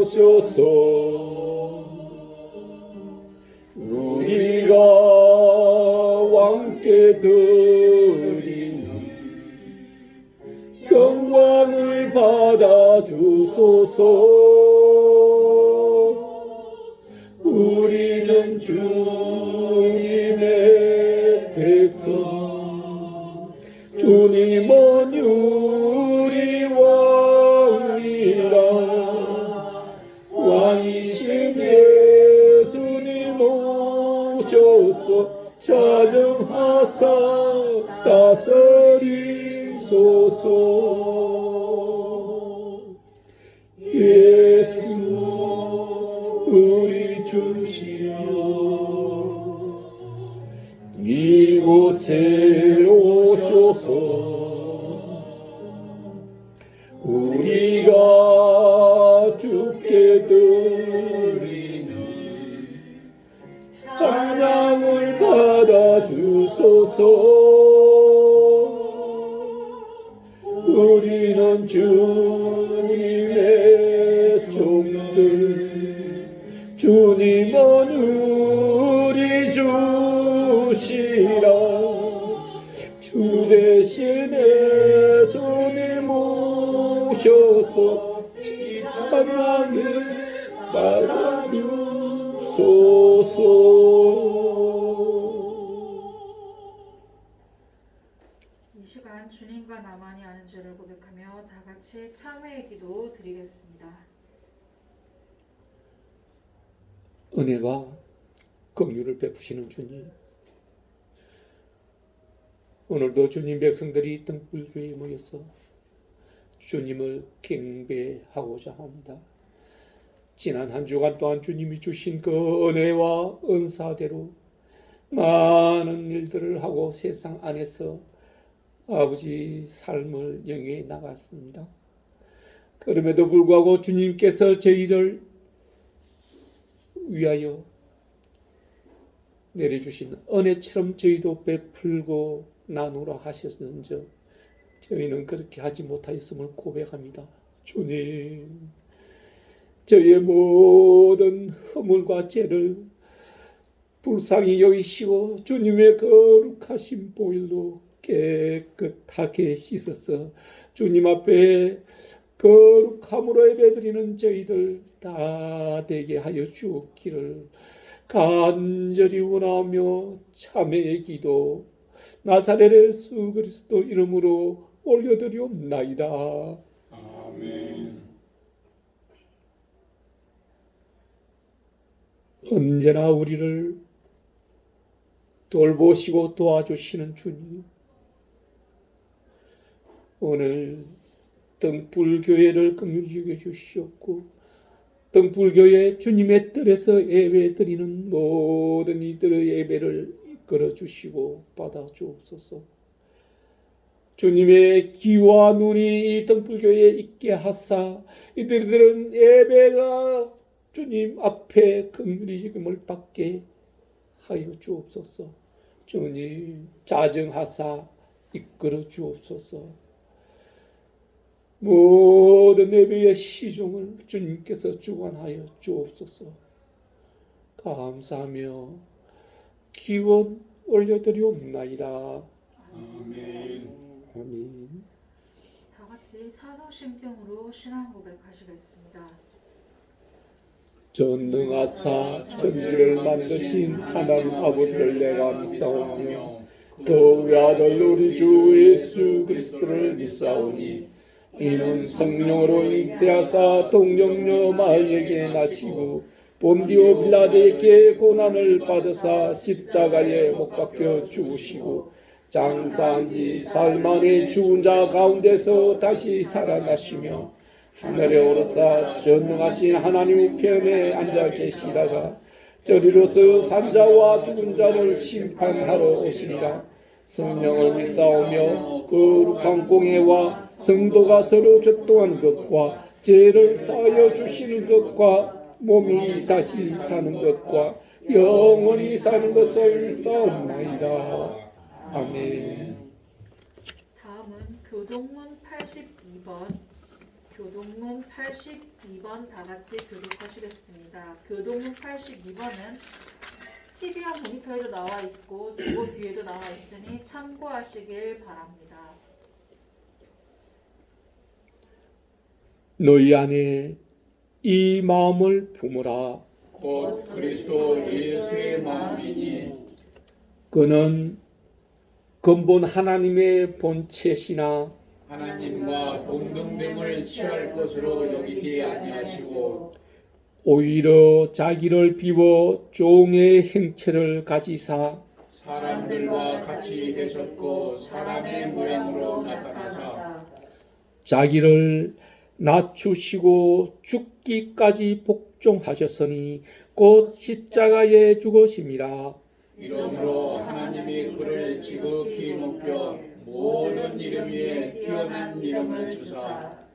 오소서. 우리가 왕께 드리니 영광을 받아 주소서. 우리는 주님의 백성, 주님은 우리 왕이라. 왕이신 예수님 오셔서 자정하사 다스리소서. 예수 우리 주시여 이곳에 오셔서 우리가 주께 드리는 찬양을 받아 주소서. 우리는 주님의 종들, 주님은 우리 주시라. 주 대신에 주님 오셔서 찬양을 받아 주소서. 이 시간 주님과 나만이 아는 죄를 고백하며 다 같이 참회의 기도 드리겠습니다. 은혜가 긍휼을 베푸시는 주님, 오늘도 주님 백성들이 등불교회에 모여서 주님을 경배하고자 합니다. 지난 한 주간 동안 주님이 주신 그 은혜와 은사대로 많은 일들을 하고 세상 안에서 아버지 삶을 영위해 나갔습니다. 그럼에도 불구하고 주님께서 저희를 위하여 내려주신 은혜처럼 저희도 베풀고 나누라 하셨는즉 저희는 그렇게 하지 못하였음을 고백합니다. 주님, 저희의 모든 허물과 죄를 불쌍히 여기시고 주님의 거룩하신 보혈로 깨끗하게 씻어서 주님 앞에 거룩함으로 예배드리는 저희들 다 되게 하여 주옵기를 간절히 원하며 참회의 기도 나사렛 예수 그리스도 이름으로 올려드리옵나이다. 아멘. 언제나 우리를 돌보시고 도와주시는 주님, 오늘 등불교회를 긍휼히 여겨 주시옵고 등불교회 주님의 뜰에서 예배드리는 모든 이들의 예배를 이끌어 주시고 받아 주옵소서. 주님의 귀와 눈이 이 등불교회에 있게 하사 이들은 예배가 주님 앞에 긍휼히 여김을 받게 하여 주옵소서. 주님 자정하사 이끌어 주옵소서. 모든 예배의 시종을 주님께서 주관하여 주옵소서. 감사하며 기원 올려드리옵나이다. 아멘. 아멘. 다 같이 사도신경으로 신앙 고백하시겠습니다. 전능하사 천지를 만드신 하나님 아버지를 내가 믿사오며 그 외아들 우리 주 예수 그리스도를 믿사오니 이는 성령으로 잉태하사 동정녀 마리아에게 나시고 본디오 빌라도에게 고난을 받으사 십자가에 못 박혀 죽으시고 장사한 지 사흘 만에 죽은 자 가운데서 다시 살아나시며 하늘에 오르사 전능하신 하나님 우편에 앉아 계시다가 저리로서 산자와 죽은 자를 심판하러 오시리라. 성령을 믿사오며 거룩한 공회와 성도가 서로 교통하는 것과 죄를 사하여 주시는 것과 몸이 다시 사는 것과 영원히 사는 것을 믿사옵나이다. 아멘. 다음은 교동문 82번 교동문 82번 다 같이 교독하시겠습니다. 교동문 82번은 TV와 모니터에도 나와 있고 주보 뒤에도 나와 있으니 참고하시길 바랍니다. 너희 안에 이 마음을 품으라. 곧 그리스도 예수의 마음이니 그는 근본 하나님의 본체시나 하나님과 동등됨을 취할 것으로 여기지 아니하시고 오히려 자기를 비워 종의 행체를 가지사 사람들과 같이 되셨고 사람의 모양으로 나타나사 자기를 낮추시고 죽기까지 복종하셨으니 곧 십자가에 죽으심이라. 이러므로 하나님이 그를 지극히 높여 모든 이름 위에 뛰어난 이름을 주사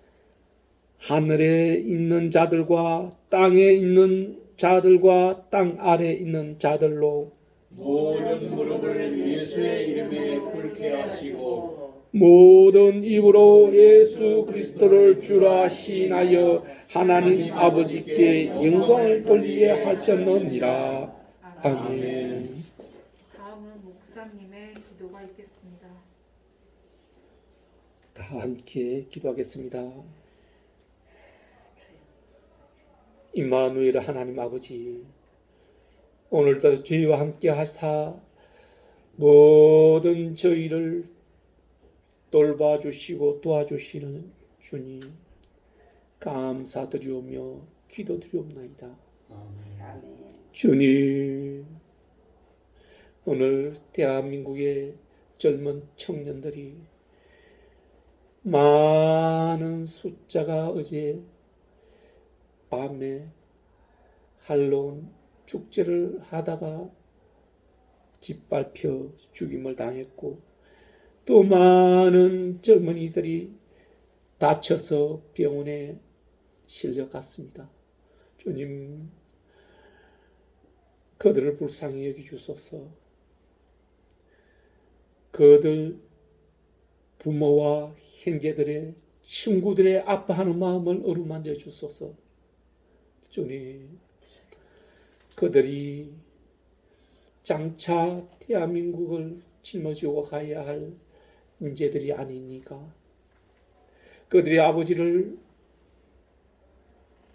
하늘에 있는 자들과 땅에 있는 자들과 땅 아래 있는 자들로 모든 무릎을 예수의 이름에 꿇게 하시고 모든 입으로 예수 그리스도를 주라 시인하여 하나님 아버지께 영광을 돌리게 하셨느니라. 아멘. 다음은 목사님의 기도가 있겠습니다. 다 함께 기도하겠습니다. 임마누엘 하나님 아버지, 오늘도 저희와 함께 하사 모든 저희를 돌봐주시고 도와주시는 주님 감사드리오며 기도드리옵나이다. 주님, 오늘 대한민국의 젊은 청년들이 많은 숫자가 어제 밤에 할로윈 축제를 하다가 짓밟혀 죽임을 당했고 또 많은 젊은이들이 다쳐서 병원에 실려갔습니다. 주님, 그들을 불쌍히 여기주소서. 그들 부모와 형제들의 친구들의 아파하는 마음을 어루만져 주소서. 주님, 그들이 장차 대한민국을 짊어지고 가야 할 문제들이 아니니까 그들의 아버지를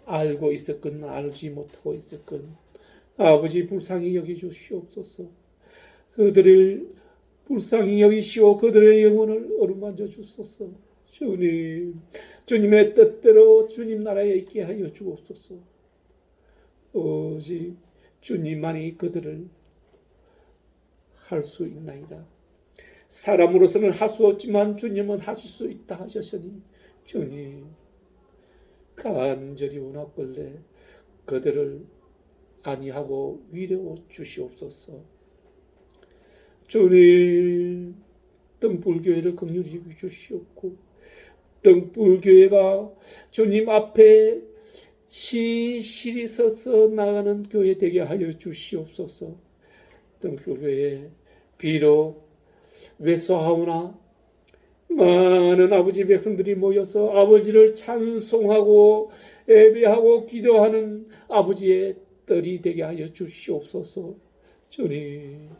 알고 있었건 알지 못하고 있었건 아버지 불쌍히 여기주시옵소서. 그들을 불쌍히 여기시오 그들의 영혼을 어루만져 주소서. 주님, 주님의 뜻대로 주님 나라에 있게 하여 주옵소서. 오직 주님만이 그들을 할 수 있나이다. 사람으로서는 할 수 없지만 주님은 하실 수 있다 하셨으니 주님, 간절히 원하건대 그들을 안위하고 위로워 주시옵소서. 주님, 등불교회를 긍휼히 주시옵고 등불교회가 주님 앞에 시실히 서서 나가는 교회 되게 하여 주시옵소서. 등불교회 비록 외소하오나 많은 아버지 백성들이 모여서 아버지를 찬송하고 예배하고 기도하는 아버지의 뜰이 되게 하여 주시옵소서. 주님,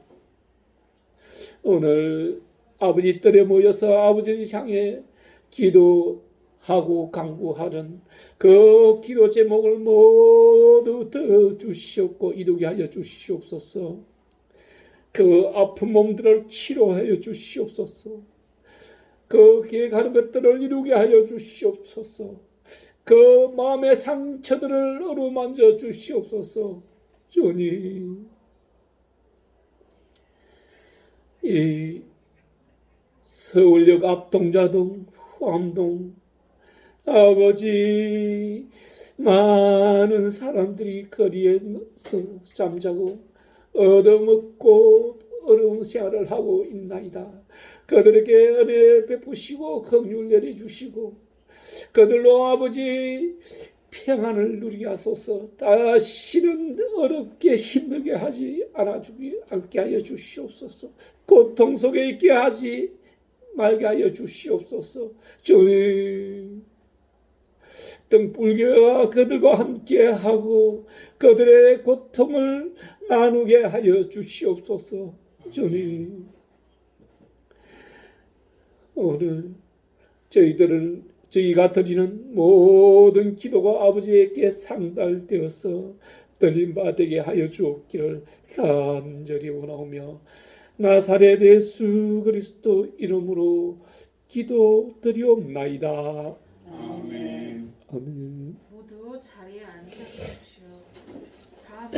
오늘 아버지 뜰에 모여서 아버지를 향해 기도하고 강구하는 그 기도 제목을 모두 들어주시옵고 이루게 하여 주시옵소서. 그 아픈 몸들을 치료하여 주시옵소서. 그 계획하는 것들을 이루게 하여 주시옵소서. 그 마음의 상처들을 어루만져 주시옵소서. 주님, 이 서울역 앞 동자동 후암동 아버지 많은 사람들이 거리에서 잠자고 얻어먹고 어려운 생활을 하고 있나이다. 그들에게 은혜 베푸시고 긍휼 내려주시고 그들로 아버지 평안을 누리게 하소서. 다시는 어렵게 힘들게 하지 않게 하여 주시옵소서. 고통 속에 있게 하지 말게 하여 주시옵소서. 주님, 등불교가 그들과 함께하고 그들의 고통을 나누게 하여 주시옵소서. 주님, 오늘 저희가 드리는 모든 기도가 아버지에게 상달되어서 들림받게 하여 주옵기를 간절히 원하오며 나사렛 예수 그리스도 이름으로 기도드리옵나이다. 아멘. 아멘. 모두 자리에 앉으십시오. 다음은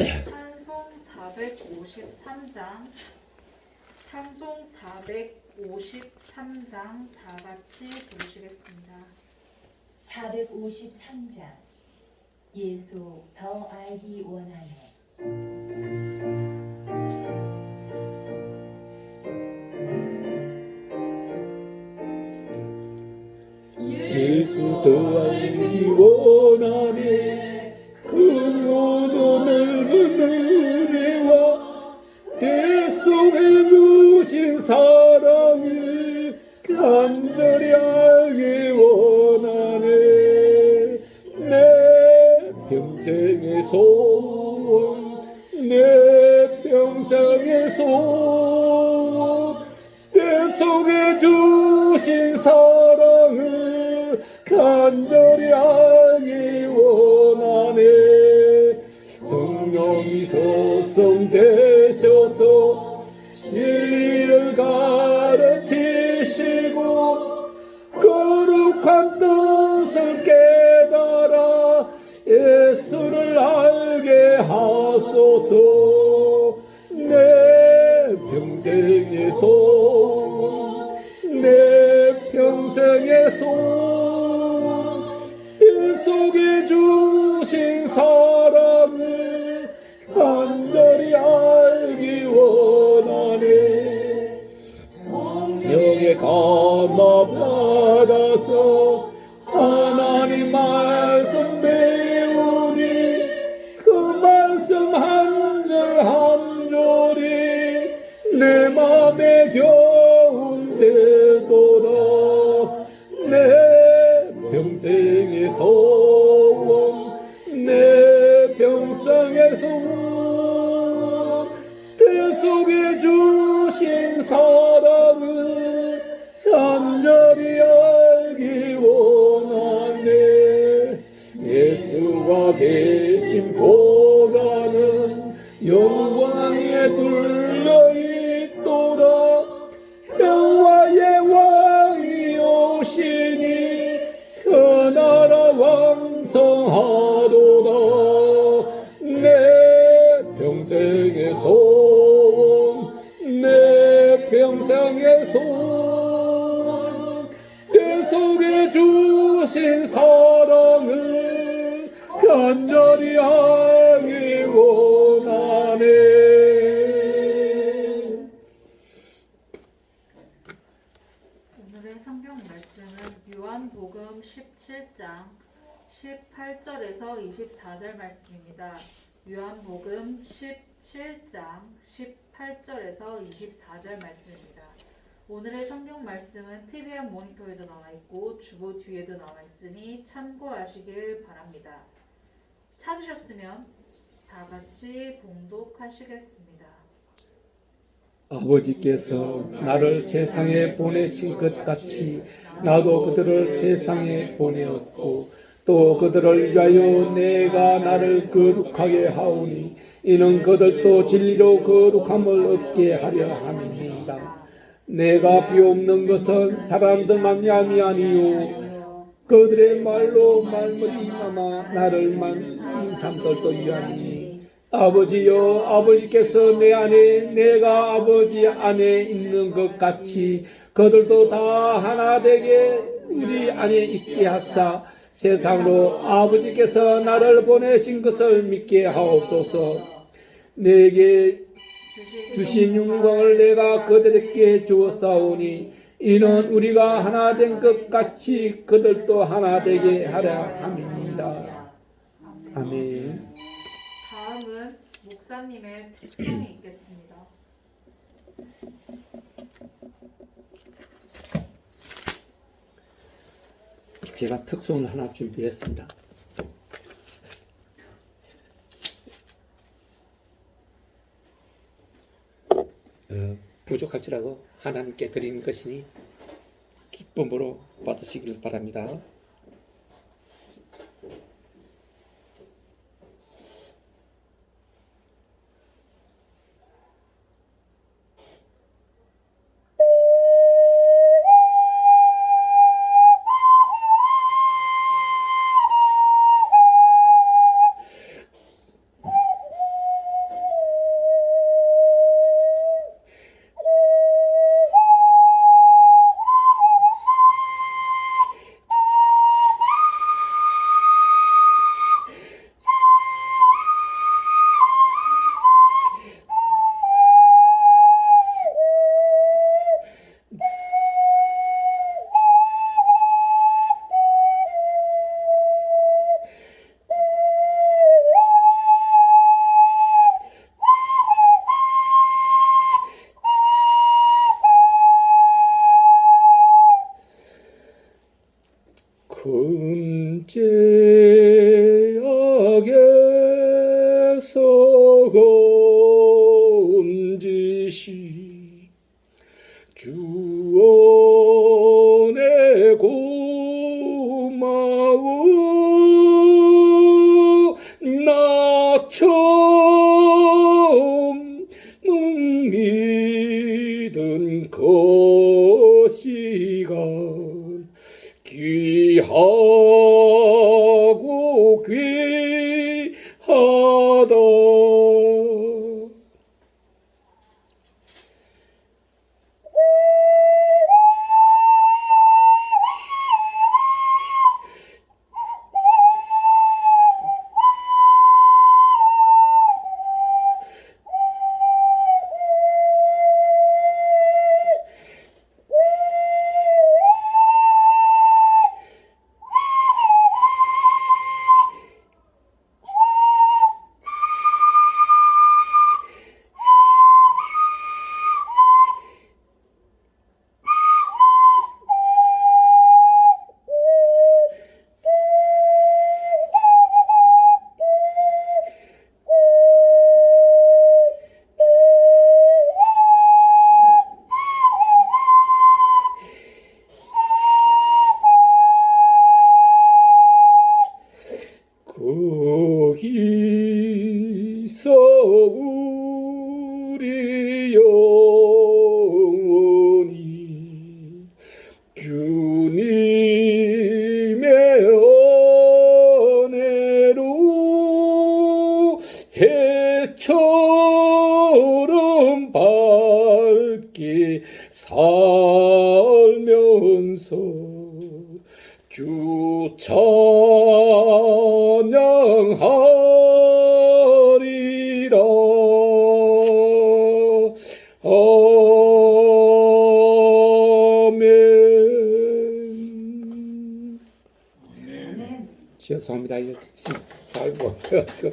찬송 453장 다 같이 부르시겠습니다. 453장 예수 더 알기 원하네. 예수 더 알기 원하네. 그 모두 넓은 은혜와 내 속에 주신 사랑을 간절히 알기 원하네. 내 평생의 소원, 내 평생의 소원, 내 속에 주신 사랑을 간절히 알기 원하네. 성령이 소성되셔서 진리를 가르치시고 거룩한 뜻을 깨달아 예수를 알게 하소서. 내 평생의 소원, 내 평생의 소원, 내 속에 주신 사랑을 간절히 알기 원하네. 성령에 감화받아서 하나님 말씀 배우니 그 말씀 한 절 한 절이 내 맘에 겨운데도다. 내 평생의 소원, 내 평생의 소원, 내 속에 주신 사랑을 간절히 알기 원하네. 예수가 계신 보좌는 영광에 둘러있도다. 평화의 왕이 오시니 그 나라 왕성하도다. 내 평생의 소원, 내 평생의 소원, 내 속에 주신 사랑을 간절히 알기 원하네. 오늘의 성경 말씀은 요한복음 17장 18절에서 24절 말씀입니다. 요한복음 17장 18절에서 24절 말씀입니다. 오늘의 성경 말씀은 TV한 모니터에도 나와 있고 주보 뒤에도 나와 있으니 참고하시길 바랍니다. 찾으셨으면 다 같이 봉독하시겠습니다. 아버지께서 나를 세상에 보내신 것 같이 나도 그들을 세상에 보내었고 또 그들을 위하여 내가 나를 거룩하게 하오니 이는 그들도 진리로 거룩함을 얻게 하려 함이니이다. 내가 비옵는 것은 사람들 말미암이 아니요 그들의 말로 말머리마마 나를 만든 사람들도 위함이니 아버지여, 아버지께서 내 안에 내가 아버지 안에 있는 것 같이 그들도 다 하나 되게 우리 안에 있게 하사 세상으로 아버지께서 나를 보내신 것을 믿게 하옵소서. 내게 주신 영광을 내가 그들에게 주었사오니 이는 우리가 하나 된 것 같이 그들도 하나 되게 하려 함이니이다. 아멘. 다음은 목사님의 특성이 있겠습니다. 제가 특송을 하나 준비했습니다. 부족할지라도 하나님께 드리는 것이니 기쁨으로 받으시길 바랍니다. 금제약에서 건지시 주원의 고마워 나 처음 믿은 것이가 귀하고 귀하다. 거기서 우리 영혼이 주님의 은혜로 해처럼 밝게 살면서 주 찬양하리라. 아멘. 아멘. 죄송합니다. 이거 잘 못해가지고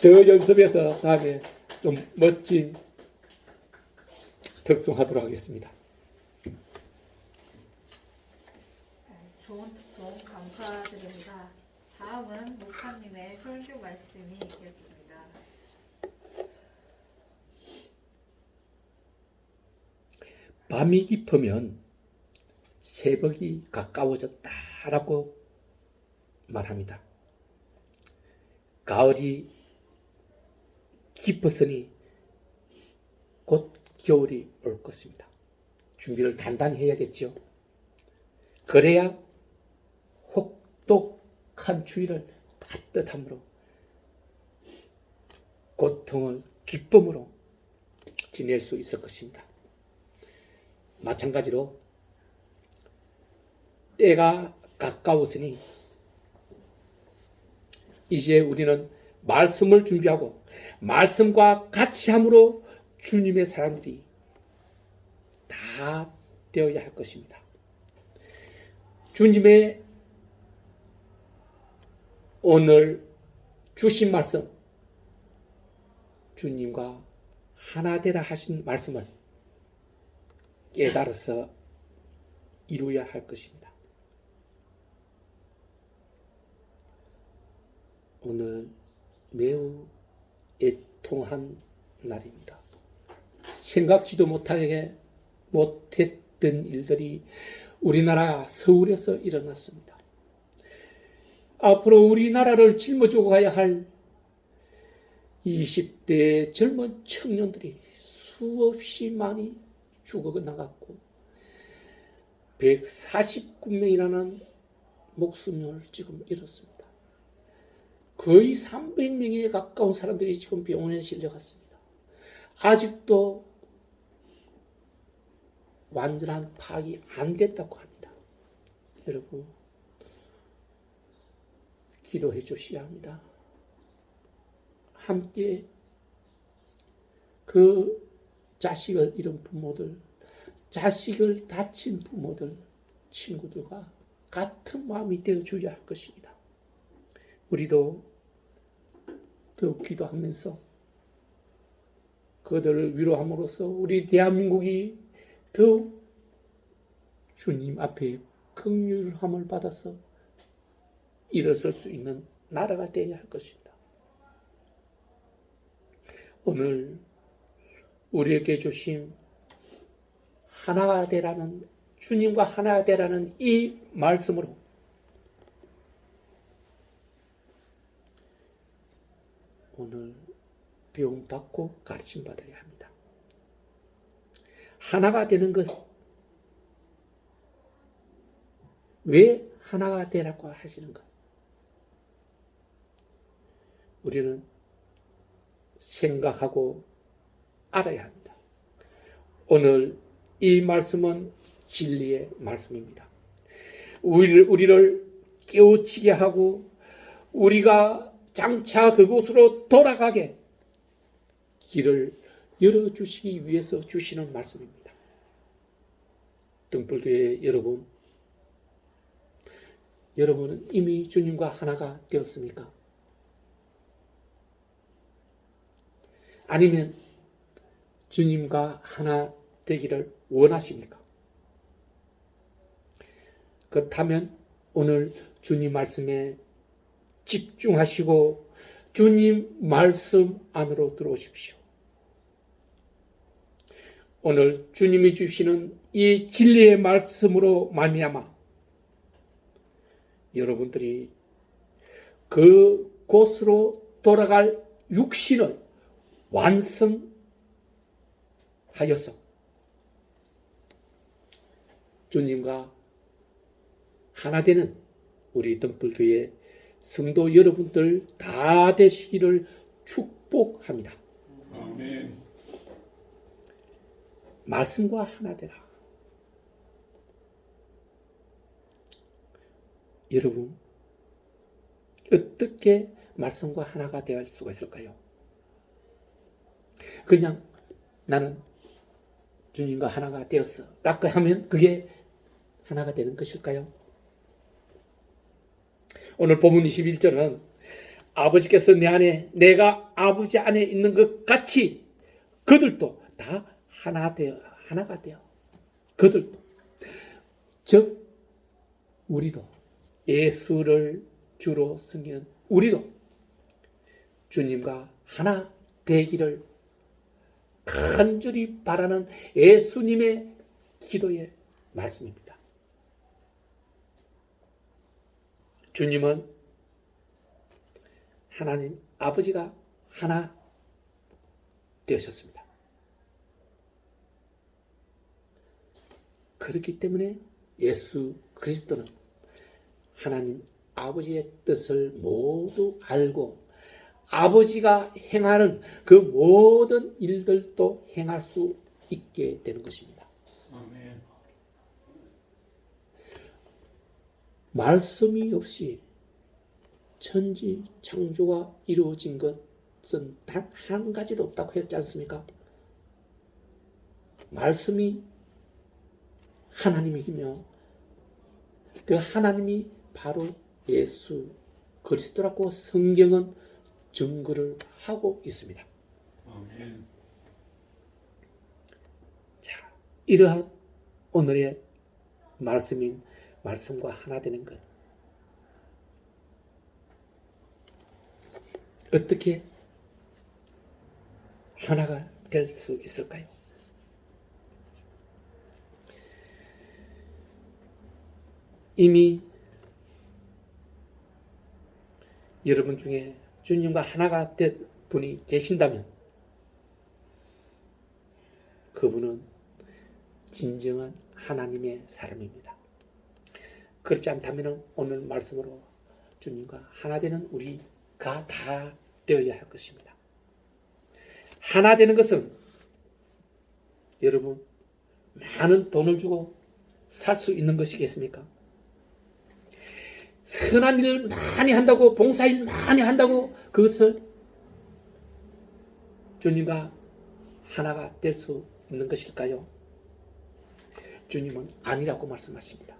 더 연습해서 다음에 좀 멋진 특송하도록 하겠습니다. 좋은 특송 감사드립니다. 다음은 목사님의 설교 말씀이 있겠습니다. 밤이 깊으면 새벽이 가까워졌다라고 말합니다. 가을이 깊었으니 곧 겨울이 올 것입니다. 준비를 단단히 해야겠죠. 그래야 혹독한 추위를 따뜻함으로 고통을 기쁨으로 지낼 수 있을 것입니다. 마찬가지로 때가 가까웠으니 이제 우리는 말씀을 준비하고 말씀과 같이 함으로 주님의 사람들이 다 되어야 할 것입니다. 주님의 오늘 주신 말씀, 주님과 하나 되라 하신 말씀을 깨달아서 이루어야 할 것입니다. 오늘 매우 애통한 날입니다. 생각지도 못했던 일들이 우리나라 서울에서 일어났습니다. 앞으로 우리나라를 짊어지고 가야 할 20대 젊은 청년들이 수없이 많이 죽어나갔고 149명이라는 목숨을 지금 잃었습니다. 거의 300명에 가까운 사람들이 지금 병원에 실려갔습니다. 아직도 완전한 파악이 안 됐다고 합니다. 여러분, 기도해 주셔야 합니다. 함께 그 자식을 잃은 부모들, 자식을 다친 부모들, 친구들과 같은 마음이 되어줘야 할 것입니다. 우리도 더욱 기도하면서 그들을 위로함으로써 우리 대한민국이 더욱 주님 앞에 긍휼함을 받아서 일어설 수 있는 나라가 되어야 할 것입니다. 오늘 우리에게 주신 하나가 되라는, 주님과 하나가 되라는 이 말씀으로 오늘 배움받고 가르침받아야 합니다. 하나가 되는 것, 왜 하나가 되라고 하시는가? 우리는 생각하고 알아야 합니다. 오늘 이 말씀은 진리의 말씀입니다. 우리를 깨우치게 하고 우리가 장차 그곳으로 돌아가게 길을 열어주시기 위해서 주시는 말씀입니다. 등불교회 여러분, 여러분은 이미 주님과 하나가 되었습니까? 아니면 주님과 하나 되기를 원하십니까? 그렇다면 오늘 주님 말씀에 집중하시고 주님 말씀 안으로 들어오십시오. 오늘 주님이 주시는 이 진리의 말씀으로 말미암아 여러분들이 그 곳으로 돌아갈 육신을 완성하여서 주님과 하나 되는 우리 등불교회 성도 여러분들 다 되시기를 축복합니다. 아멘. 말씀과 하나 되라. 여러분, 어떻게 말씀과 하나가 될 수가 있을까요? 그냥 나는 주님과 하나가 되었어 라고 하면 그게 하나가 되는 것일까요? 오늘 본문 21절은 아버지께서 내 안에, 내가 아버지 안에 있는 것 같이 그들도 다 하나가 되어 그들도, 즉 우리도, 예수를 주로 섬기는 우리도 주님과 하나 되기를 간절히 바라는 예수님의 기도의 말씀입니다. 주님은 하나님 아버지가 하나 되셨습니다. 그렇기 때문에 예수 그리스도는 하나님 아버지의 뜻을 모두 알고 아버지가 행하는 그 모든 일들도 행할 수 있게 되는 것입니다. 아멘. 말씀이 없이 천지 창조가 이루어진 것은 단 한 가지도 없다고 했지 않습니까? 말씀이 하나님이며 그 하나님이 바로 예수 그리스도라고 성경은 증거를 하고 있습니다. 아멘. 자, 이러한 오늘의 말씀인 말씀과 하나 되는 것, 어떻게 하나가 될 수 있을까요? 이미 여러분 중에 주님과 하나가 된 분이 계신다면 그분은 진정한 하나님의 사람입니다. 그렇지 않다면 오늘 말씀으로 주님과 하나 되는 우리가 다 되어야 할 것입니다. 하나 되는 것은 여러분 많은 돈을 주고 살 수 있는 것이겠습니까? 선한 일을 많이 한다고, 봉사일 많이 한다고 그것을 주님과 하나가 될 수 있는 것일까요? 주님은 아니라고 말씀하십니다.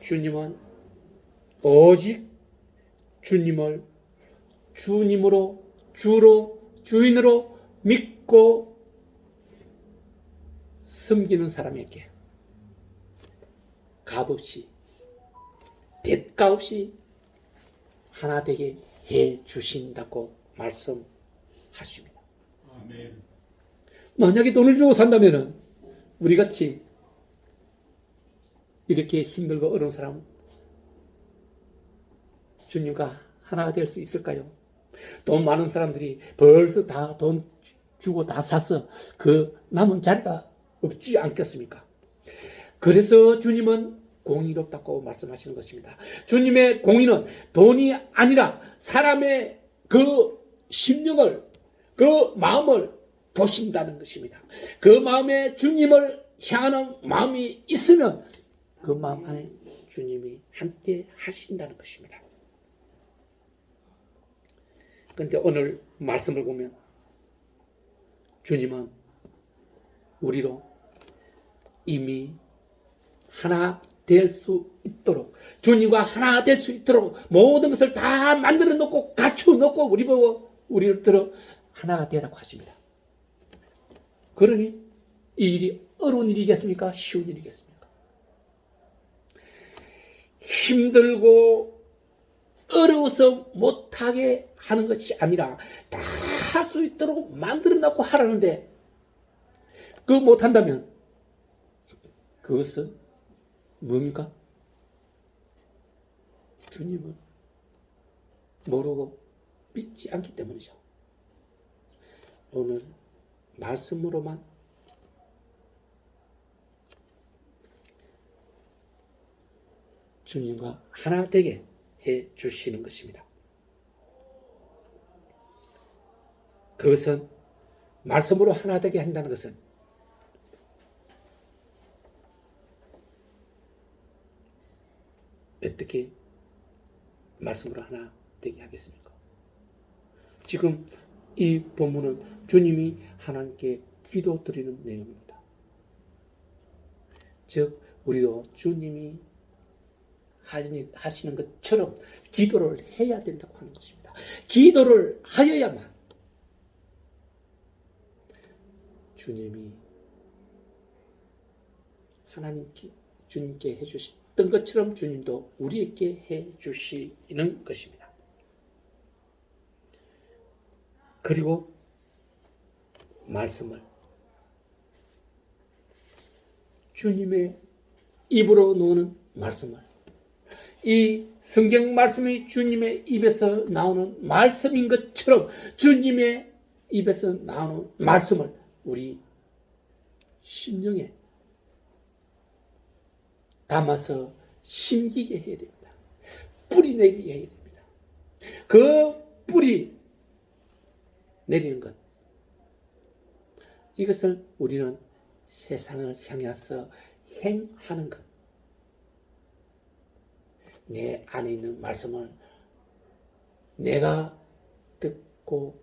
주님은 오직 주님을 주님으로, 주로, 주인으로 믿고 섬기는 사람에게 값없이, 대가 없이 하나 되게 해 주신다고 말씀하십니다. 아멘. 만약에 돈을 주고 산다면 우리같이 이렇게 힘들고 어려운 사람 주님과 하나가 될 수 있을까요? 돈 많은 사람들이 벌써 다 돈 주고 다 사서 그 남은 자리가 없지 않겠습니까? 그래서 주님은 공의롭다고 말씀하시는 것입니다. 주님의 공의는 돈이 아니라 사람의 그 심령을, 그 마음을 보신다는 것입니다. 그 마음에 주님을 향하는 마음이 있으면 그 마음 안에 주님이 함께 하신다는 것입니다. 그런데 오늘 말씀을 보면 주님은 우리로 이미 하나 될 수 있도록, 주님과 하나 될 수 있도록 모든 것을 다 만들어 놓고 갖추어 놓고 우리를 들어 하나가 되라고 하십니다. 그러니 이 일이 어려운 일이겠습니까? 쉬운 일이겠습니까? 힘들고 어려워서 못하게 하는 것이 아니라 다 할 수 있도록 만들어 놓고 하라는데 그거 못한다면 그것은 뭡니까? 주님은 모르고 믿지 않기 때문이죠. 오늘 말씀으로만 주님과 하나 되게 해 주시는 것입니다. 그것은 말씀으로 하나 되게 한다는 것은 어떻게 말씀으로 하나 되게 하겠습니까? 지금 이 본문은 주님이 하나님께 기도드리는 내용입니다. 즉 우리도 주님이 하시는 것처럼 기도를 해야 된다고 하는 것입니다. 기도를 하여야만 주님이 주님께 해주셨던 것처럼 주님도 우리에게 해주시는 것입니다. 그리고 말씀을 주님의 입으로 나오는 말씀을, 이 성경 말씀이 주님의 입에서 나오는 말씀인 것처럼 주님의 입에서 나오는 말씀을 우리 심령에 담아서 심기게 해야 됩니다. 뿌리 내리게 해야 됩니다. 그 뿌리 내리는 것, 이것을 우리는 세상을 향해서 행하는 것. 내 안에 있는 말씀을 내가 듣고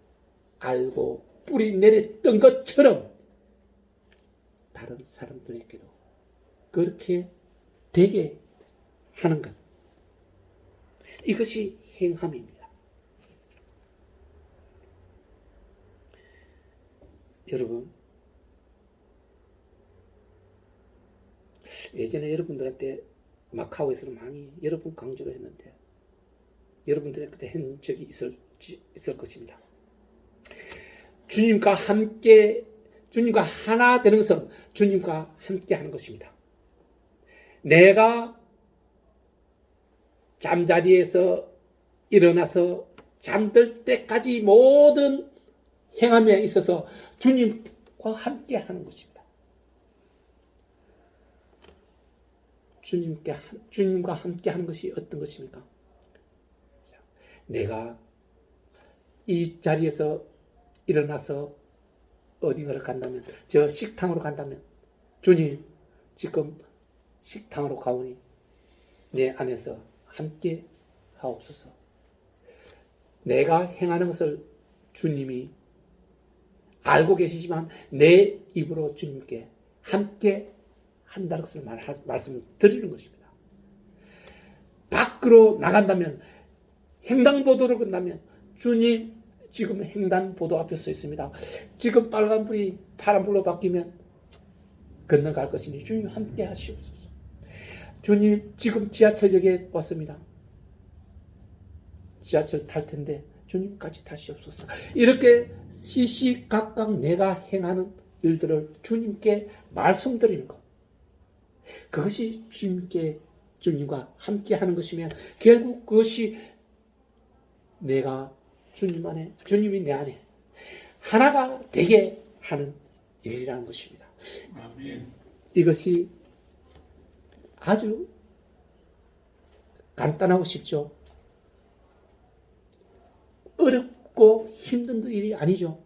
알고 뿌리 내렸던 것처럼 다른 사람들에게도 그렇게 되게 하는 것. 이것이 행함입니다. 여러분, 예전에 여러분들한테 마카오에서는 많이 여러 번 강조를 했는데 여러분들이 그때 한 적이 있을 것입니다. 주님과 함께, 주님과 하나 되는 것은 주님과 함께 하는 것입니다. 내가 잠자리에서 일어나서 잠들 때까지 모든 행함에 있어서 주님과 함께 하는 것입니다. 주님과 함께 하는 것이 어떤 것입니까? 내가 이 자리에서 일어나서 어딘가를 간다면, 저 식당으로 간다면, 주님, 지금 식당으로 가오니 내 안에서 함께 하옵소서. 내가 행하는 것을 주님이 알고 계시지만 내 입으로 주님께 함께 한다는 것을 말씀드리는 것입니다. 밖으로 나간다면, 횡단보도를 건너면 주님, 지금 횡단보도 앞에 서 있습니다. 지금 빨간불이 파란불로 바뀌면 건너갈 것이니 주님 함께 하시옵소서. 주님, 지금 지하철역에 왔습니다. 지하철 탈 텐데 주님 같이 타시옵소서. 이렇게 시시각각 내가 행하는 일들을 주님께 말씀드리는 것, 그것이 주님과 함께 하는 것이면 결국 그것이 내가 주님 안에, 주님이 내 안에 하나가 되게 하는 일이라는 것입니다. 아멘. 이것이 아주 간단하고 쉽죠. 어렵고 힘든 일이 아니죠.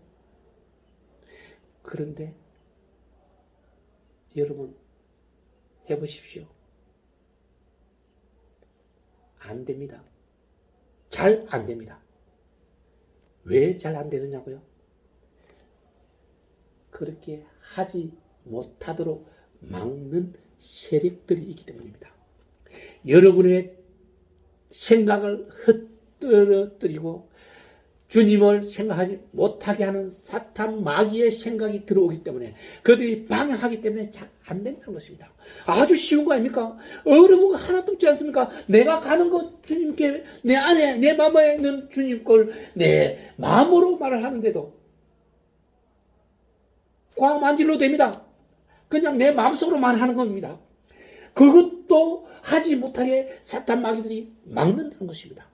그런데 여러분 해보십시오. 안 됩니다. 잘 안 됩니다. 왜 잘 안 되느냐고요? 그렇게 하지 못하도록 막는 세력들이 있기 때문입니다. 여러분의 생각을 흩뜨러뜨리고 주님을 생각하지 못하게 하는 사탄 마귀의 생각이 들어오기 때문에, 그들이 방해하기 때문에 잘 안 된다는 것입니다. 아주 쉬운 거 아닙니까? 어려운 거 하나도 없지 않습니까? 내가 가는 것 주님께, 내 안에, 내 마음에 있는 주님 걸 내 마음으로 말을 하는데도 꽉 안 질러도 됩니다. 그냥 내 마음속으로만 하는 겁니다. 그것도 하지 못하게 사탄 마귀들이 막는다는 것입니다.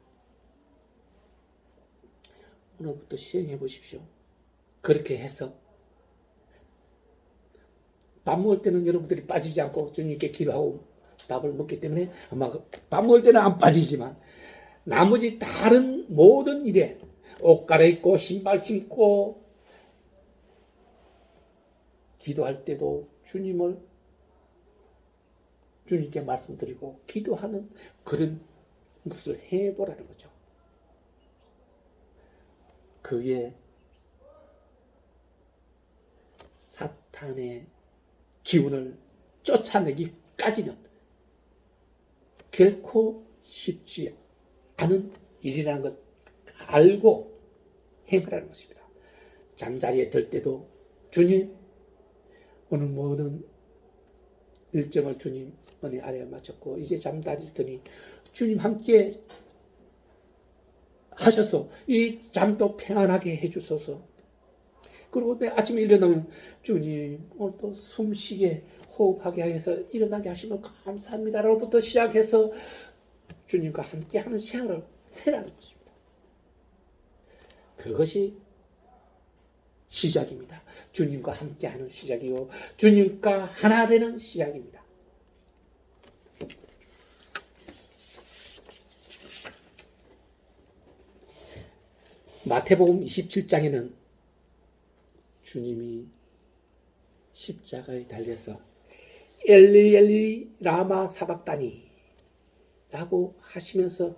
오늘부터 시행해 보십시오. 그렇게 해서 밥 먹을 때는 여러분들이 빠지지 않고 주님께 기도하고 밥을 먹기 때문에 아마 밥 먹을 때는 안 빠지지만 나머지 다른 모든 일에 옷 갈아입고 신발 신고 기도할 때도 주님께 말씀드리고 기도하는 그런 것을 해보라는 거죠. 그게 사탄의 기운을 쫓아내기까지는 결코 쉽지 않은 일이라는 것 알고 행하라는 것입니다. 잠자리에 들 때도 주님, 오늘 모든 일정을 주님 은혜 아래에 마쳤고 이제 잠자리 드니 주님 함께 하셔서 이 잠도 평안하게 해주소서. 그리고 내 아침에 일어나면 주님 오늘 또 숨쉬게 호흡하게 해서 일어나게 하시면 감사합니다 로부터 시작해서 주님과 함께하는 생활을 해라는 것입니다. 그것이 시작입니다. 주님과 함께하는 시작이고 주님과 하나 되는 시작입니다. 마태복음 27장에는 주님이 십자가에 달려서 엘리 엘리 라마 사박다니 라고 하시면서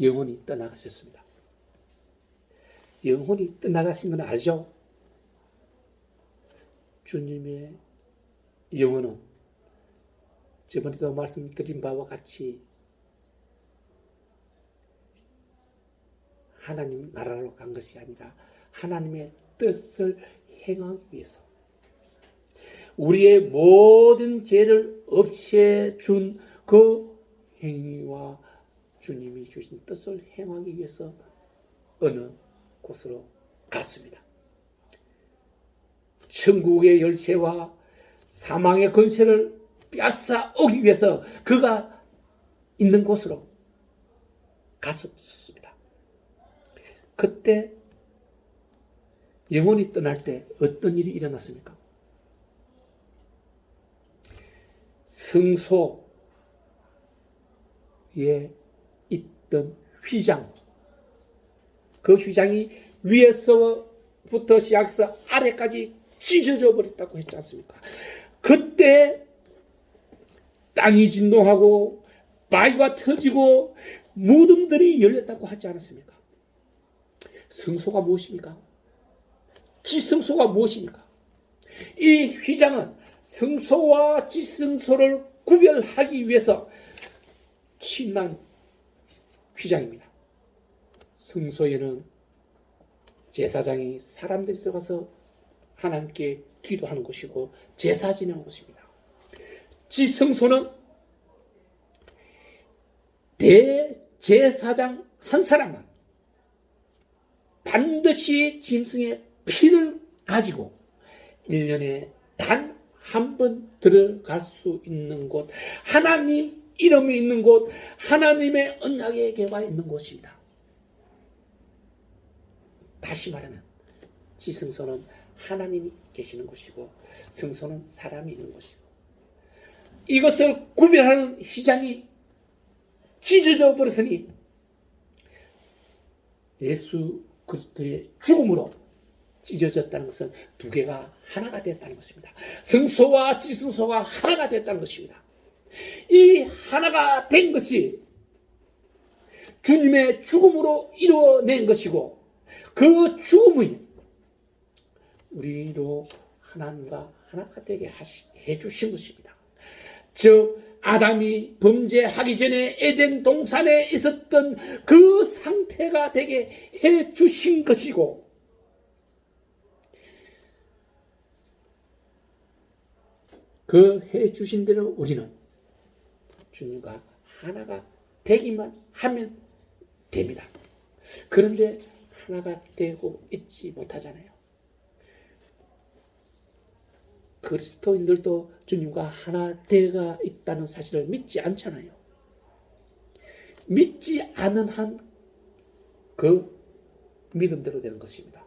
영혼이 떠나가셨습니다. 영혼이 떠나가신 건 알죠? 주님의 영혼은 저번에도 말씀드린 바와 같이 하나님 나라로 간 것이 아니라 하나님의 뜻을 행하기 위해서 우리의 모든 죄를 없애준 그 행위와 주님이 주신 뜻을 행하기 위해서 어느 곳으로 갔습니다. 천국의 열쇠와 사망의 권세를 빼앗아 오기 위해서 그가 있는 곳으로 갔었습니다. 그때 영혼이 떠날 때 어떤 일이 일어났습니까? 성소에 있던 휘장, 그 휘장이 위에서부터 시작해서 아래까지 찢어져 버렸다고 했지 않습니까? 그때 땅이 진동하고 바위가 터지고 무덤들이 열렸다고 하지 않았습니까? 성소가 무엇입니까? 지성소가 무엇입니까? 이 휘장은 성소와 지성소를 구별하기 위해서 친한 휘장입니다. 성소에는 제사장이 사람들이 들어가서 하나님께 기도하는 곳이고 제사 지내는 곳입니다. 지성소는 대제사장 한 사람만 반드시 짐승의 피를 가지고 1년에 단 한 번 들어갈 수 있는 곳, 하나님 이름이 있는 곳, 하나님의 언약의 궤가 있는 곳입니다. 다시 말하면 지성소는 하나님이 계시는 곳이고 성소는 사람이 있는 곳이고, 이것을 구별하는 휘장이 찢어져 버렸으니 예수 그리스도의 죽음으로 찢어졌다는 것은 두 개가 하나가 됐다는 것입니다. 성소와 지성소가 하나가 됐다는 것입니다. 이 하나가 된 것이 주님의 죽음으로 이루어낸 것이고, 그 죽음이 우리로 하나님과 하나가 되게 해주신 것입니다. 즉 아담이 범죄하기 전에 에덴 동산에 있었던 그 상태가 되게 해주신 것이고, 그 해주신 대로 우리는 주님과 하나가 되기만 하면 됩니다. 그런데 하나가 되고 있지 못하잖아요. 그리스도인들도 주님과 하나 되어 있다는 사실을 믿지 않잖아요. 믿지 않은 한 그 믿음대로 되는 것입니다.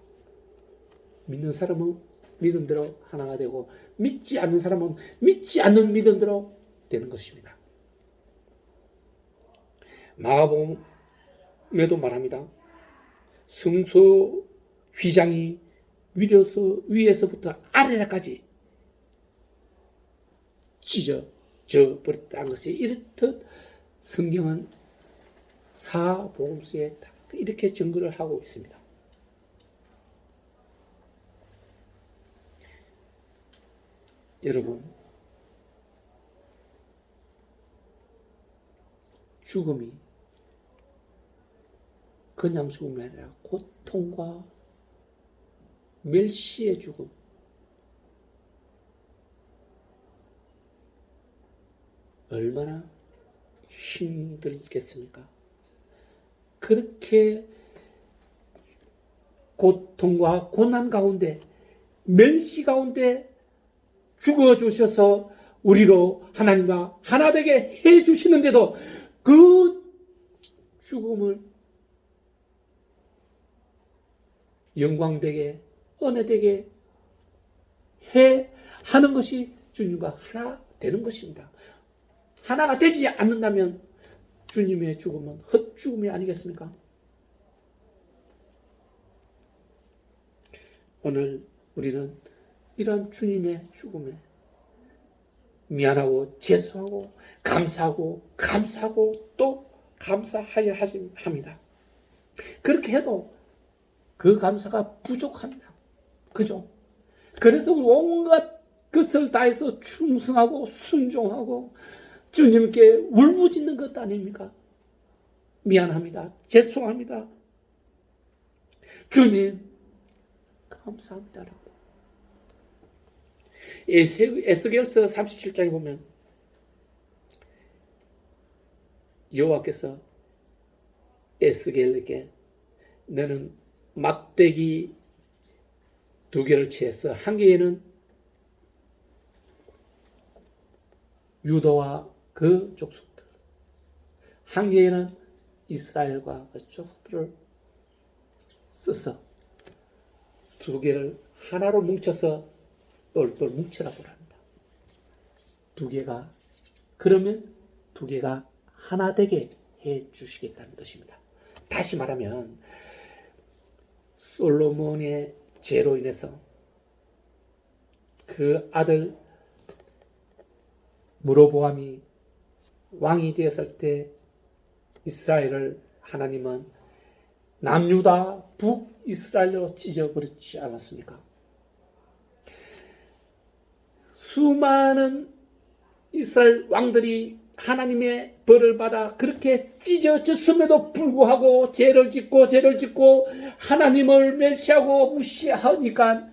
믿는 사람은 믿음대로 하나가 되고, 믿지 않는 사람은 믿지 않는 믿음대로 되는 것입니다. 마가복음에도 말합니다. 성소 휘장이 위에서부터 아래까지 찢어져 버렸다는 것이 이렇듯 성경은 사복음서에 이렇게 증거를 하고 있습니다. 여러분, 죽음이 그냥 죽음이 아니라 고통과 멸시의 죽음, 얼마나 힘들겠습니까? 그렇게 고통과 고난 가운데, 멸시 가운데 죽어주셔서 우리로 하나님과 하나 되게 해주시는데도 그 죽음을 영광되게 은혜되게 하는 것이 주님과 하나 되는 것입니다. 하나가 되지 않는다면 주님의 죽음은 헛죽음이 아니겠습니까? 오늘 우리는 이런 주님의 죽음에 미안하고 죄송하고 감사하고 또 감사하여 합니다. 그렇게 해도 그 감사가 부족합니다. 그죠? 그래서 온갖 것을 다해서 충성하고 순종하고 주님께 울부짖는 것 아닙니까? 미안합니다. 죄송합니다. 주님 감사합니다. 에스겔서 37장에 보면 여호와께서 에스겔에게 너는 막대기 2개를 취해서 한 개에는 유다와 그 족속들, 한 개에는 이스라엘과 그 족속들을 써서 2개를 하나로 뭉쳐서 똘똘 뭉치라고 합니다. 2개가 그러면 2개가 하나 되게 해 주시겠다는 것입니다. 다시 말하면 솔로몬의 죄로 인해서 그 아들 무로보암이 왕이 되었을 때 이스라엘을 하나님은 남유다 북이스라엘로 찢어버리지 않았습니까? 수많은 이스라엘 왕들이 하나님의 벌을 받아 그렇게 찢어졌음에도 불구하고 죄를 짓고 하나님을 멸시하고 무시하니까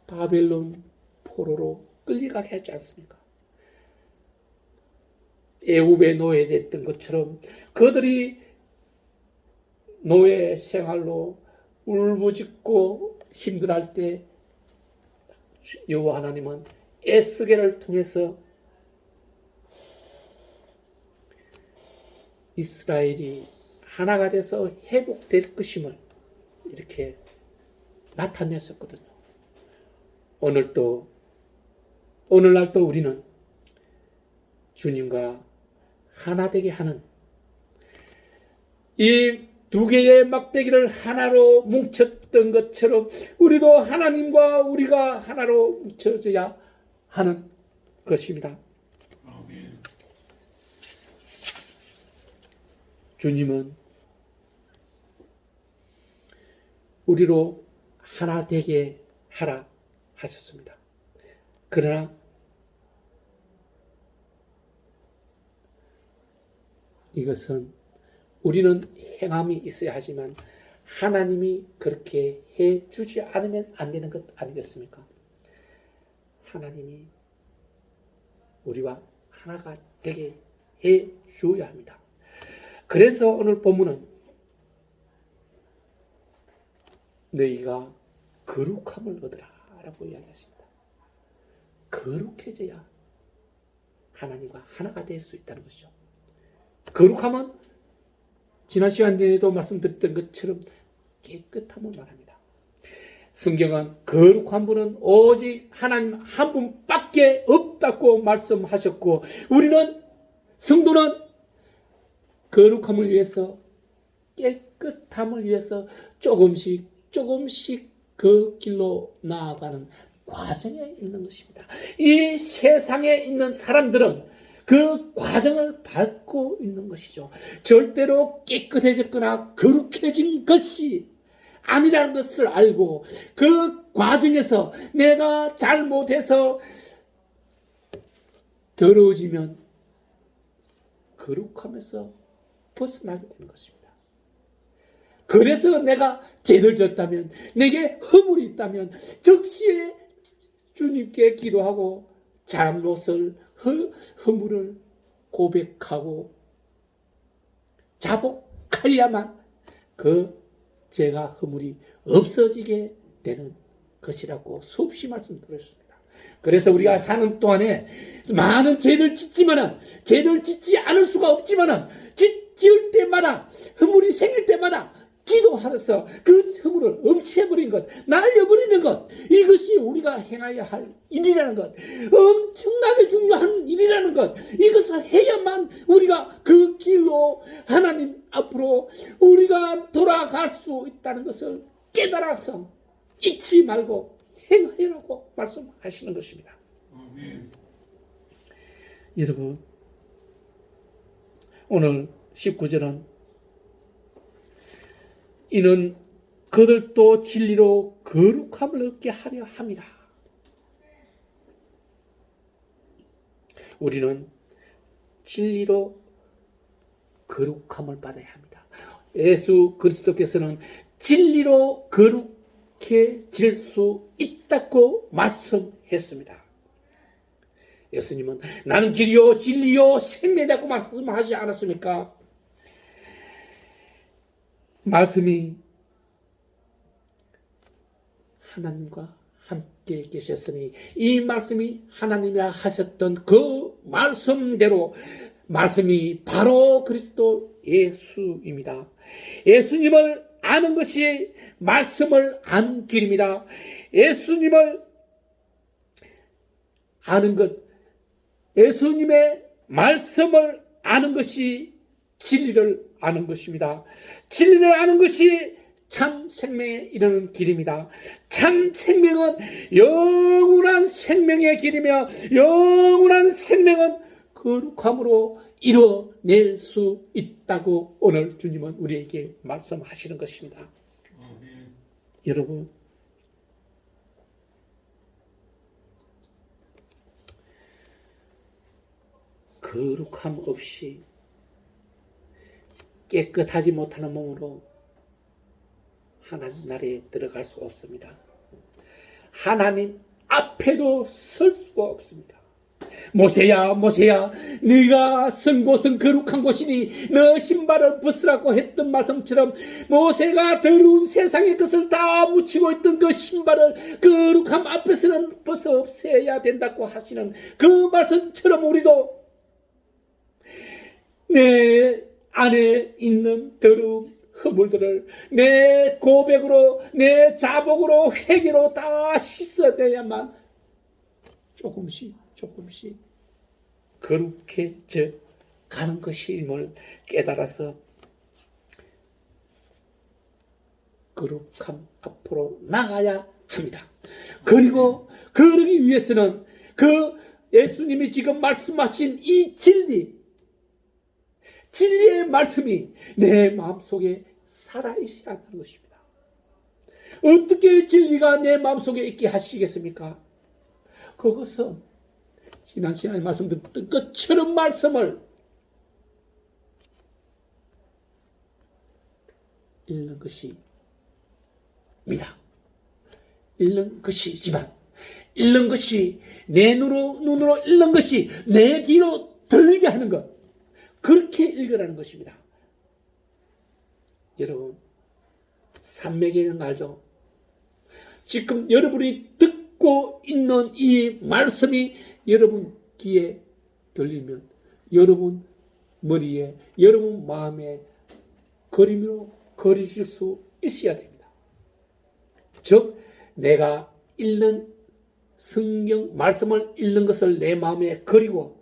바벨론 포로로 끌려가게 하지 않습니까? 애굽의 노예됐던 것처럼 그들이 노예 생활로 울부짖고 힘들어할 때 여호와 하나님은 에스겔을 통해서 이스라엘이 하나가 돼서 회복될 것임을 이렇게 나타냈었거든요. 오늘날도 우리는 주님과 하나 되게 하는 이 2개의 막대기를 하나로 뭉쳤던 것처럼 우리도 하나님과 우리가 하나로 뭉쳐져야 하는 것입니다. 아멘. 주님은 우리로 하나 되게 하라 하셨습니다. 그러나 이것은 우리는 행함이 있어야 하지만 하나님이 그렇게 해주지 않으면 안 되는 것 아니겠습니까? 하나님이 우리와 하나가 되게 해줘야 합니다. 그래서 오늘 본문은 너희가 거룩함을 얻으라 라고 이야기했습니다. 거룩해져야 하나님과 하나가 될 수 있다는 것이죠. 거룩함은 지난 시간에도 말씀드렸던 것처럼 깨끗함을 말합니다. 성경은 거룩한 분은 오직 하나님 한 분밖에 없다고 말씀하셨고 우리는 성도는 거룩함을 위해서 깨끗함을 위해서 조금씩 그 길로 나아가는 과정에 있는 것입니다. 이 세상에 있는 사람들은 그 과정을 밟고 있는 것이죠. 절대로 깨끗해졌거나 거룩해진 것이 아니라는 것을 알고 그 과정에서 내가 잘못해서 더러워지면 거룩함에서 벗어나게 되는 것입니다. 그래서 내가 죄를 졌다면 내게 허물이 있다면 즉시에 주님께 기도하고 잘못을 허물을 고백하고 자복하여야만 그 죄가 허물이 없어지게 되는 것이라고 수없이 말씀드렸습니다. 그래서 우리가 사는 동안에 많은 죄를 짓지만은 죄를 짓지 않을 수가 없지만은 지을 때마다 허물이 생길 때마다 기도하면서 그 허물을 없애버린 것, 날려버리는 것, 이것이 우리가 행해야 할 일이라는 것, 엄청나게 중요한 일이라는 것, 이것을 해야만 우리가 그 길로 하나님 앞으로 우리가 돌아갈 수 있다는 것을 깨달아서 잊지 말고 행하라고 말씀하시는 것입니다. 아멘. 여러분, 오늘 19절은 이는 그들도 진리로 거룩함을 얻게 하려 함이라. 우리는 진리로 거룩함을 받아야 합니다. 예수 그리스도께서는 진리로 거룩해질 수 있다고 말씀했습니다. 예수님은 나는 길이요 진리요 생명이라고 말씀하지 않았습니까? 말씀이 하나님과 함께 계셨으니 이 말씀이 하나님이 하셨던 그 말씀대로 말씀이 바로 그리스도 예수입니다. 예수님을 아는 것이 말씀을 아는 길입니다. 예수님을 아는 것, 예수님의 말씀을 아는 것이 진리를 아는 것입니다. 진리를 아는 것이 참 생명에 이르는 길입니다. 참 생명은 영원한 생명의 길이며 영원한 생명은 거룩함으로 이뤄낼 수 있다고 오늘 주님은 우리에게 말씀하시는 것입니다. 아멘. 여러분, 거룩함 없이 깨끗하지 못하는 몸으로 하나님 나라에 들어갈 수가 없습니다. 하나님 앞에도 설 수가 없습니다. 모세야 모세야 네가 선 곳은 거룩한 곳이니 너 신발을 벗으라고 했던 말씀처럼 모세가 더러운 세상의 것을 다 묻히고 있던 그 신발을 거룩함 앞에서는 벗어 없애야 된다고 하시는 그 말씀처럼 우리도 내 안에 있는 더러운 허물들을 내 고백으로 내 자복으로 회개로 다 씻어내야만 조금씩 거룩해져 가는 것임을 깨달아서 거룩함 앞으로 나가야 합니다. 그리고 그러기 위해서는 그 예수님이 지금 말씀하신 이 진리의 말씀이 내 마음속에 살아있어야 한다는 것입니다. 어떻게 진리가 내 마음속에 있게 하시겠습니까? 그것은 지난 시간에 말씀드렸던 것처럼 말씀을 읽는 것입니다. 읽는 것이지만 읽는 것이 내 눈으로 읽는 것이 내 귀로 들리게 하는 것, 그렇게 읽으라는 것입니다. 여러분, 산맥에는 알죠? 지금 여러분이 듣고 있는 이 말씀이 여러분 귀에 들리면 여러분 머리에, 여러분 마음에 그림으로 그려질 수 있어야 됩니다. 즉, 내가 읽는 성경 말씀을 읽는 것을 내 마음에 그리고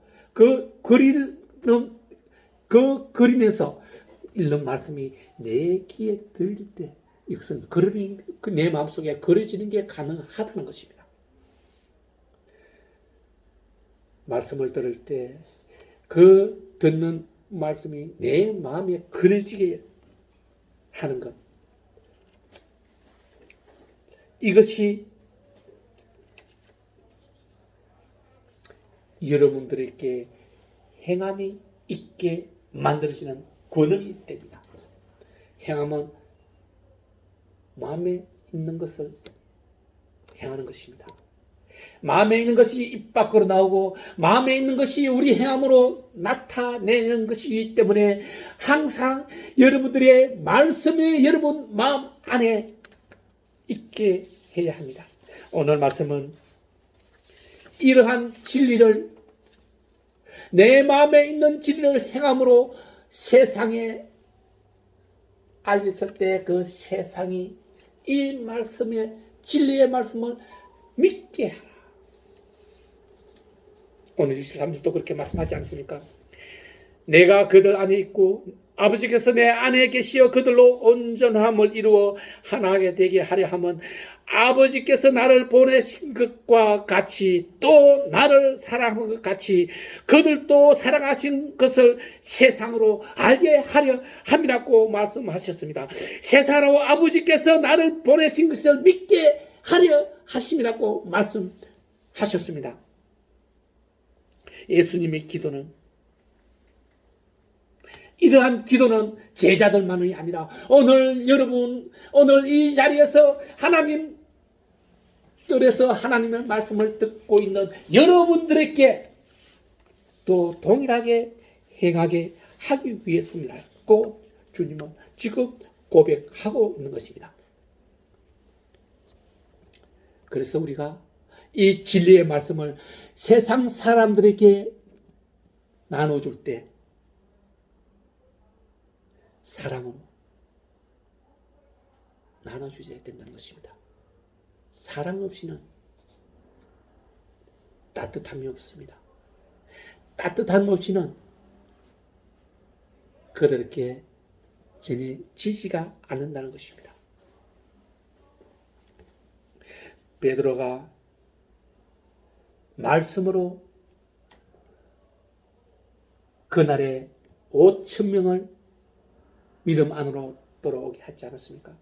그리면서 읽는 말씀이 내 귀에 들릴 때 이것은 내 마음속에 그려지는 게 가능하다는 것입니다. 말씀을 들을 때 그 듣는 말씀이 내 마음에 그려지게 하는 것, 이것이 여러분들에게 행함이 있게 만들어지는 권능이 됩니다. 행함은 마음에 있는 것을 행하는 것입니다. 마음에 있는 것이 입 밖으로 나오고 마음에 있는 것이 우리 행함으로 나타내는 것이기 때문에 항상 여러분들의 말씀이 여러분 마음 안에 있게 해야 합니다. 오늘 말씀은 이러한 진리를, 내 마음에 있는 진리를 행함으로 세상에 알렸을 때 그 세상이 이 말씀의 진리의 말씀을 믿게 하라. 오늘 23절도 그렇게 말씀하지 않습니까? 내가 그들 안에 있고 아버지께서 내 안에 계시어 그들로 온전함을 이루어 하나가 되게 하려 함은 아버지께서 나를 보내신 것과 같이 또 나를 사랑한 것 같이 그들도 사랑하신 것을 세상으로 알게 하려 함이라고 말씀하셨습니다. 세상으로 아버지께서 나를 보내신 것을 믿게 하려 하심이라고 말씀하셨습니다. 예수님의 기도는, 이러한 기도는 제자들만이 아니라 오늘 여러분, 오늘 이 자리에서 하나님 뜰에서 하나님의 말씀을 듣고 있는 여러분들에게 또 동일하게 행하게 하기 위해서입니다. 주님은 지금 고백하고 있는 것입니다. 그래서 우리가 이 진리의 말씀을 세상 사람들에게 나눠줄 때 사랑으로 나눠주셔야 된다는 것입니다. 사랑 없이는 따뜻함이 없습니다. 따뜻함 없이는 그들에게 전해지지가 않는다는 것입니다. 베드로가 말씀으로 그날에 5,000명을 믿음 안으로 돌아오게 하지 않았습니까?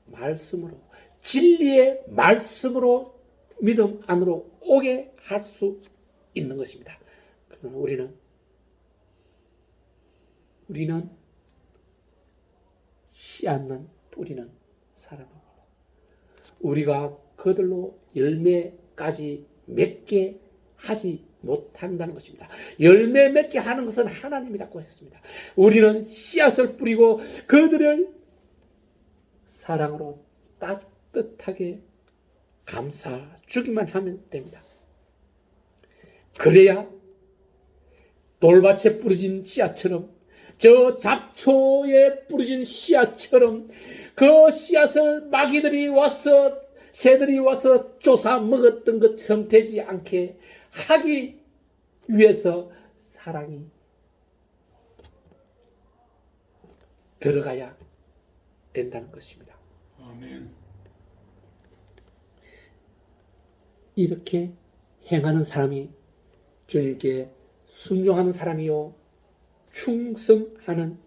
말씀으로, 진리의 말씀으로 믿음 안으로 오게 할 수 있는 것입니다. 그러나 우리는 씨 않는 뿌리는 사람입니다. 우리가 그들로 열매까지 맺게 하지 못한다는 것입니다. 열매 맺게 하는 것은 하나님이라고 했습니다. 우리는 씨앗을 뿌리고 그들을 사랑으로 따뜻하게 감싸주기만 하면 됩니다. 그래야 돌밭에 뿌려진 씨앗처럼, 저 잡초에 뿌려진 씨앗처럼 그 씨앗을 마귀들이 와서, 새들이 와서 쫓아 먹었던 것처럼 되지 않게 하기 위해서 사랑이 들어가야 된다는 것입니다. 아멘. 이렇게 행하는 사람이 주님께 순종하는 사람이요 충성하는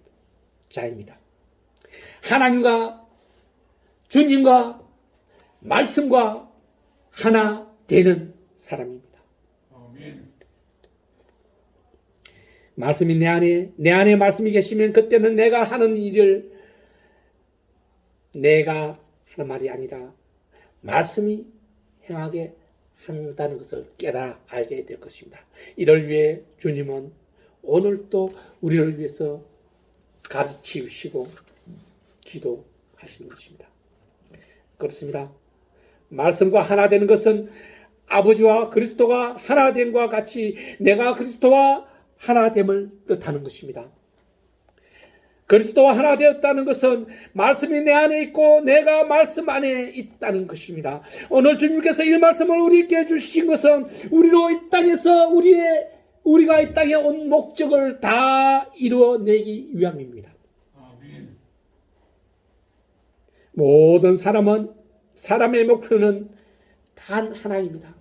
자입니다. 하나님과 주님과 말씀과 하나 되는 사람입니다. 아멘. 말씀이 내 안에 말씀이 계시면 그때는 내가 하는 일을 내가 하는 말이 아니라 말씀이 행하게 한다는 것을 깨달아 알게 될 것입니다. 이를 위해 주님은 오늘 또 우리를 위해서 가르치시고 기도하시는 것입니다. 그렇습니다. 말씀과 하나 되는 것은 아버지와 그리스도가 하나 됨과 같이 내가 그리스도와 하나 됨을 뜻하는 것입니다. 그리스도와 하나 되었다는 것은 말씀이 내 안에 있고 내가 말씀 안에 있다는 것입니다. 오늘 주님께서 이 말씀을 우리에게 주신 것은 우리로 이 땅에서 우리가 이 땅에 온 목적을 다 이루어내기 위함입니다. 아멘. 모든 사람의 목표는 단 하나입니다.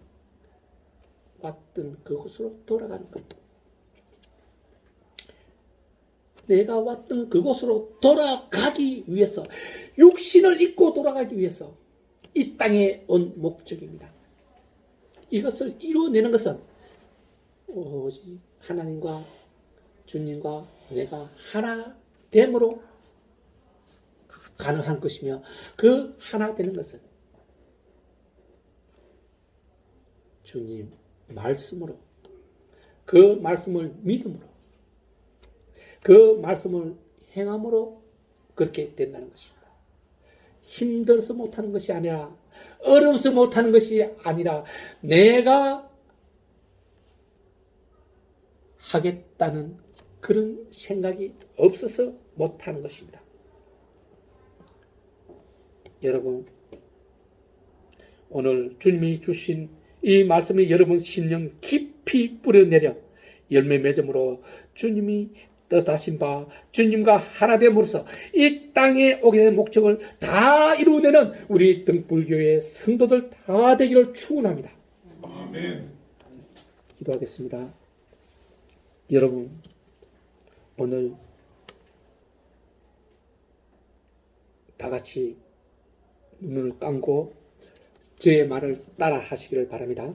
왔던 그곳으로 돌아가는 겁니다. 내가 왔던 그곳으로 돌아가기 위해서, 육신을 입고 돌아가기 위해서 이 땅에 온 목적입니다. 이것을 이루어내는 것은 오직 하나님과 주님과 내가 하나 됨으로 가능한 것이며, 그 하나 되는 것은 주님 말씀으로, 그 말씀을 믿음으로, 그 말씀을 행함으로 그렇게 된다는 것입니다. 힘들어서 못하는 것이 아니라, 어려워서 못하는 것이 아니라 내가 하겠다는 그런 생각이 없어서 못하는 것입니다. 여러분, 오늘 주님이 주신 이 말씀이 여러분 심령 깊이 뿌려내려 열매 맺음으로 주님이 뜻하신 바 주님과 하나됨으로써 이 땅에 오게 된 목적을 다 이루어내는 우리 등불교회 성도들 다 되기를 축원합니다. 아멘. 기도하겠습니다. 여러분, 오늘 다 같이 눈을 감고 저의 말을 따라 하시기를 바랍니다.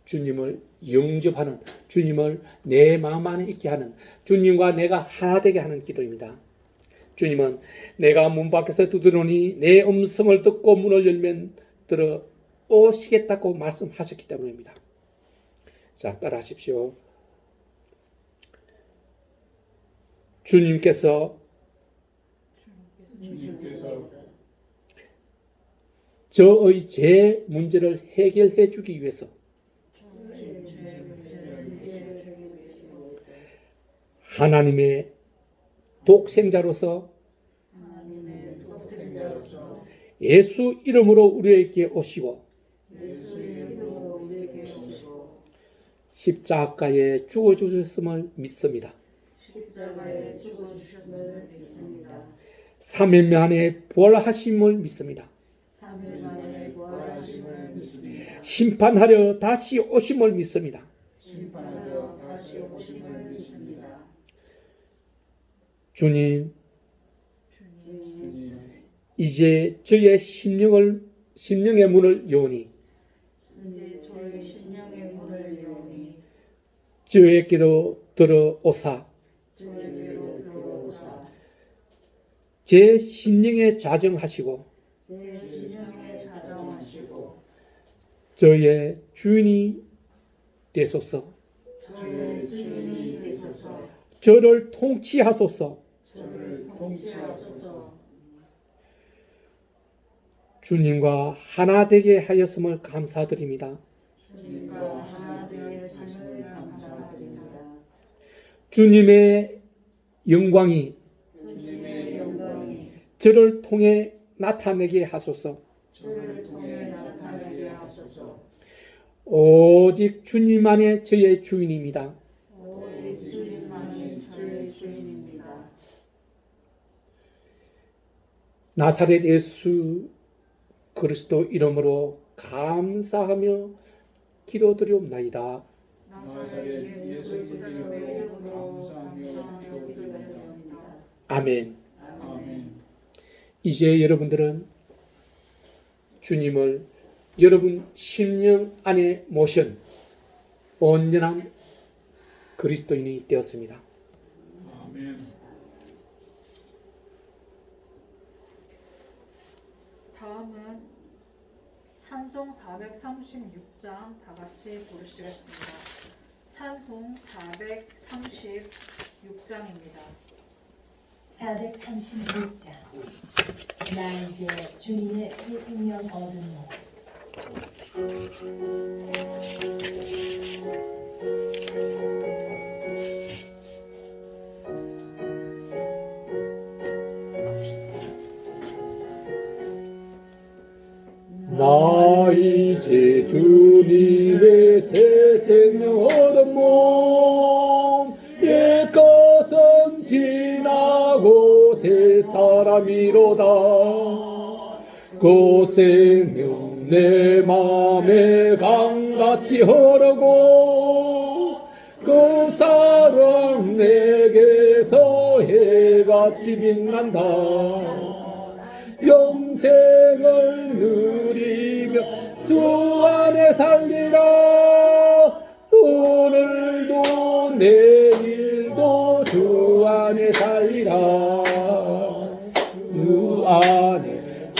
주님을 영접하는, 주님을 내 마음 안에 있게 하는, 주님과 내가 하나 되게 하는 기도입니다. 주님은 내가 문 밖에서 두드리니 내 음성을 듣고 문을 열면 들어오시겠다고 말씀하셨기 때문입니다. 자, 따라 하십시오. 주님께서 주님께서 저의 죄 문제를 해결해 주기 위해서 하나님의 독생자로서 예수 이름으로 우리에게 오시고 십자가에 죽어주셨음을 믿습니다. 3일 만에 부활하심을 믿습니다. 심판하려 다시 오심을 믿습니다. 주님, 이제 저의 심령의 문을 여오니 저에게로 들어오사 제 심령에 좌정하시고 저의 주인이 되소서. 저를 통치하소서. 주님과 하나 되게 하였음을 감사드립니다. 주님의 영광이 저를 통해 나타내게 하소서. 오직 주님만이 저의 주인입니다. 나사렛 예수 그리스도 이름으로 감사하며 기도드리옵나이다. 아멘. 이제 여러분들은 주님을 여러분 심령 안에 모신 온전한 그리스도인이 되었습니다. 아멘. 다음은 찬송 436장 다 같이 부르시겠습니다. 찬송 436장입니다. 436장. 나 이제 주님의 새 생명 얻으노. 나 이제 주님의 새 생명 얻은 몸 옛것은 지나고 새 사람이로다. 그 생명 내 맘에 강같이 흐르고 그 사랑 내게서 해같이 빛난다. 영생을 누리며 주 안에 살리라. 오늘도 내일도 주 안에 살리라. 주 안에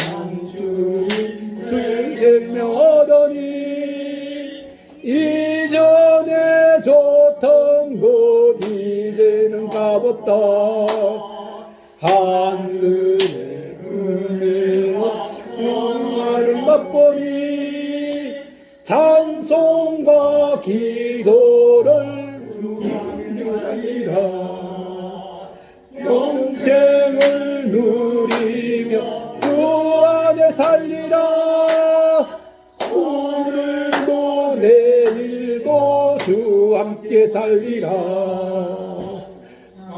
주님 주의 생명 얻으니 이전에 좋던 곳 이제는 값없다. 하늘에 은혜와 영화를 맛보니 찬송과 기도를 주하리라. 영생을 누리며 주 안에 살리라. 오늘도 내일도 주 함께 살리라.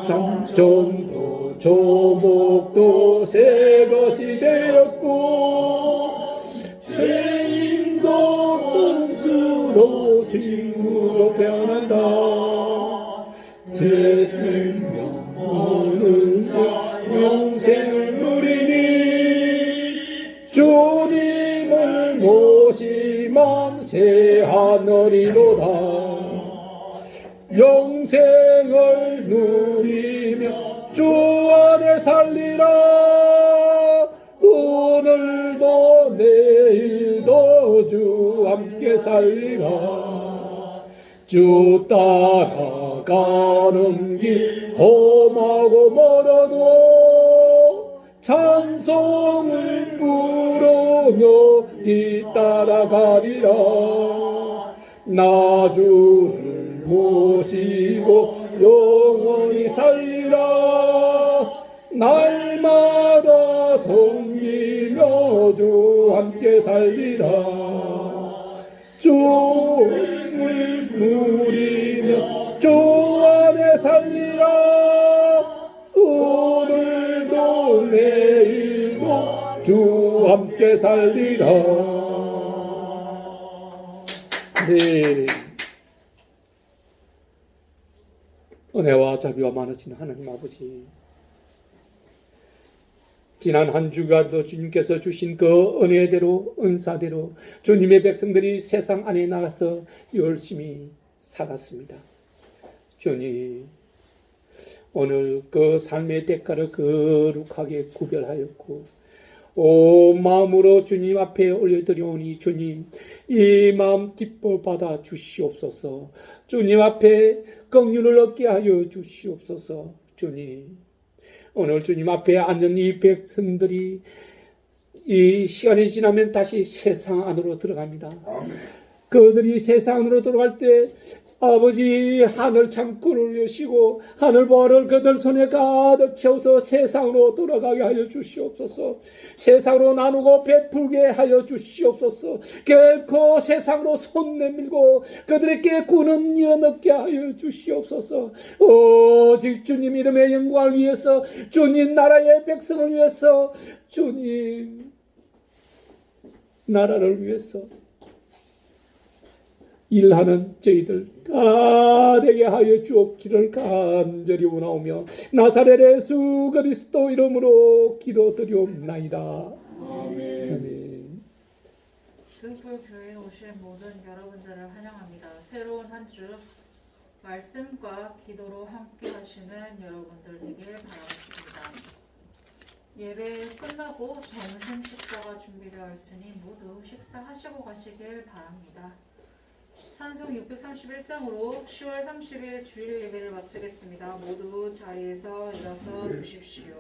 삼천도 조목도 새 것이 되었고 죄인도 공주도 친구로 변한다. 새 생명 오늘도 영생을 누리니 주님을 모시면 새 하늘이로다. 영생을 누리며 주 안에 살리라. 오늘도 내일도 주 함께 살리라. 주 따라 가는 길 험하고 멀어도 찬송을 부르며 뒤따라가리라. 나 주를 모시고 영원히 살리라. 날마다 섬기며 주 함께 살리라. 주를 누리며 주 안에 살리라. 오늘도 내일도 주 함께 살리라. 네. 은혜와 자비와 많으신 하나님 아버지, 지난 한 주간도 주님께서 주신 그 은혜대로 은사대로 주님의 백성들이 세상 안에 나가서 열심히 살았습니다. 주님, 오늘 그 삶의 대가를 거룩하게 구별하였고 온 마음으로 주님 앞에 올려드려오니 주님, 이 마음 기뻐 받아 주시옵소서. 주님 앞에 긍휼을 얻게 하여 주시옵소서. 주님, 오늘 주님 앞에 앉은 이 백성들이 이 시간이 지나면 다시 세상 안으로 들어갑니다. 그들이 세상 안으로 들어갈 때 아버지 하늘 창고를 여시고 하늘 보화를 그들 손에 가득 채워서 세상으로 돌아가게 하여 주시옵소서. 세상으로 나누고 베풀게 하여 주시옵소서. 결코 세상으로 손 내밀고 그들에게 구는 일은 없게 하여 주시옵소서. 오직 주님 이름의 영광을 위해서, 주님 나라의 백성을 위해서, 주님 나라를 위해서 일하는 저희들 다 되게 하여 주옵기를 간절히 원하오며 나사렛 예수 그리스도 이름으로 기도드리옵나이다. 아멘. 등불교회에 오신 모든 여러분들을 환영합니다. 새로운 한 주 말씀과 기도로 함께 하시는 여러분들 되길 바라겠습니다. 예배 끝나고 점심 식사가 준비되어 있으니 모두 식사하시고 가시길 바랍니다. 찬송 631장으로 10월 30일 주일 예배를 마치겠습니다. 모두 자리에서 일어서 주십시오.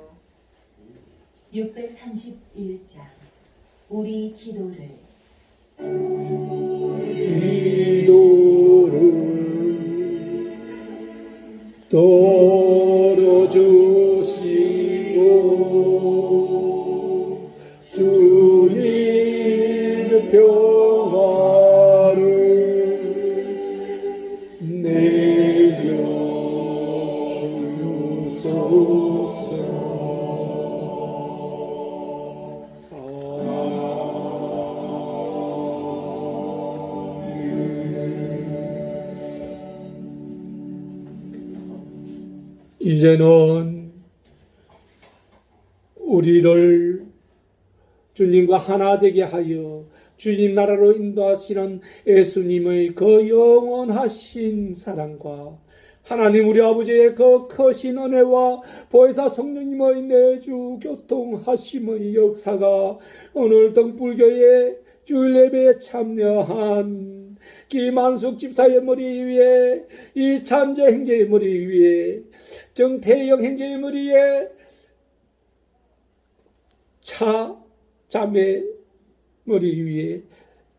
631장 우리 기도를 도로주시고 주님 평화를 내려주소서. 이제는 우리를 주님과 하나 되게 하여 주님 나라로 인도하시는 예수님의 그 영원하신 사랑과 하나님 우리 아버지의 그 크신 은혜와 보혜사 성령님의 내주 교통하심의 역사가 오늘 등불교회 주일 예배에 참여한 김한숙 집사의 머리 위에, 이찬재 형제의 머리 위에, 정태영 형제의 머리 위에, 자매 머리 위에,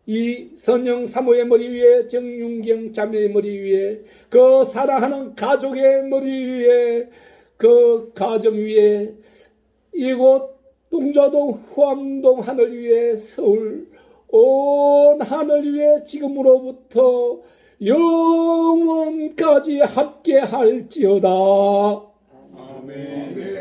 이선영 사모의 머리 위에, 정윤경 자매의 머리 위에, 그 사랑하는 가족의 머리 위에, 그 가정 위에, 이곳 동자동 후암동 하늘 위에, 서울 온 하늘 위에 지금으로부터 영원까지 함께 할지어다. 아멘.